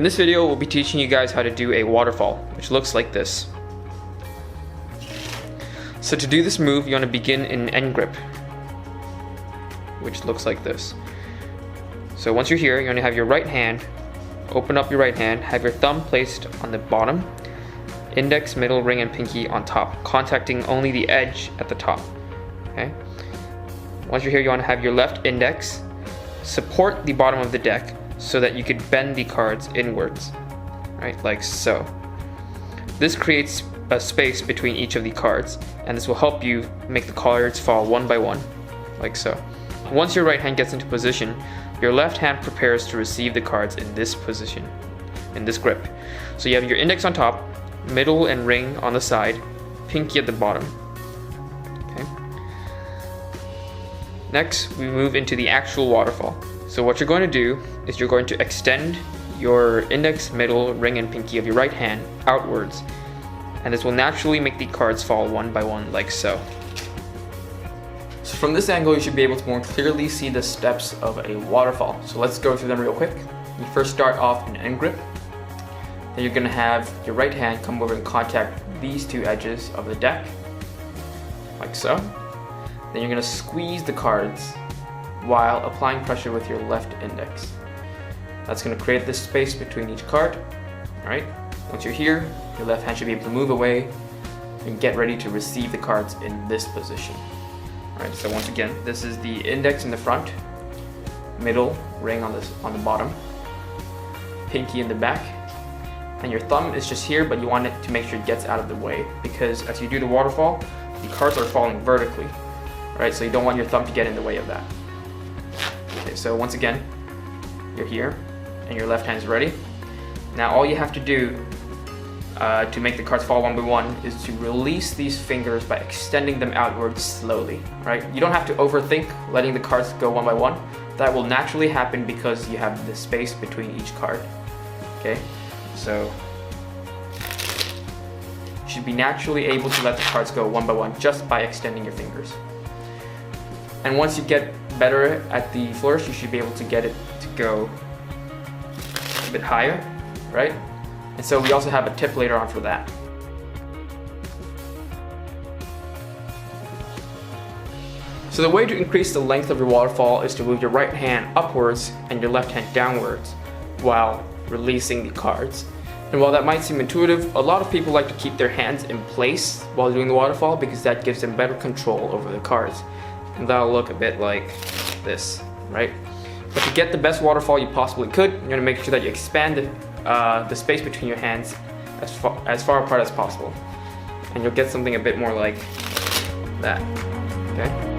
In this video, we'll be teaching you guys how to do a waterfall, which looks like this. So to do this move, you want to begin in end grip, which looks like this. So once you're here, you want to have your right hand, open up your right hand, have your thumb placed on the bottom, index, middle, ring, and pinky on top, contacting only the edge at the top. Okay. Once you're here, you want to have your left index support the bottom of the deck so that you could bend the cards inwards, right, like so. This creates a space between each of the cards, and this will help you make the cards fall one by one, like so. Once your right hand gets into position, your left hand prepares to receive the cards in this position, in this grip. So you have your index on top, middle and ring on the side, pinky at the bottom. Okay. Next, we move into the actual waterfall. So what you're going to do is you're going to extend your index, middle, ring, and pinky of your right hand outwards, and this will naturally make the cards fall one by one, like so. So from this angle, you should be able to more clearly see the steps of a waterfall. So let's go through them real quick. You first start off in end grip. Then you're going to have your right hand come over and contact these two edges of the deck, like so. Then you're going to squeeze the cards while applying pressure with your left index. That's going to create this space between each card. Alright, once you're here, your left hand should be able to move away and get ready to receive the cards in this position. Alright, so once again, this is the index in the front, middle, ring on the bottom, pinky in the back, and your thumb is just here, but you want it to make sure it gets out of the way, because as you do the waterfall, the cards are falling vertically. Alright, so you don't want your thumb to get in the way of that. Okay, so once again, you're here, and your left hand is ready. Now all you have to do to make the cards fall one by one is to release these fingers by extending them outwards slowly, right? You don't have to overthink letting the cards go one by one. That will naturally happen because you have the space between each card, okay? So you should be naturally able to let the cards go one by one just by extending your fingers. And once you get better at the flourish, you should be able to get it to go a bit higher, right? And so we also have a tip later on for that. So the way to increase the length of your waterfall is to move your right hand upwards and your left hand downwards while releasing the cards. And while that might seem intuitive, a lot of people like to keep their hands in place while doing the waterfall because that gives them better control over the cards. And that'll look a bit like this, right? But to get the best waterfall you possibly could, you're going to make sure that you expand the space between your hands as far apart as possible. And you'll get something a bit more like that, okay?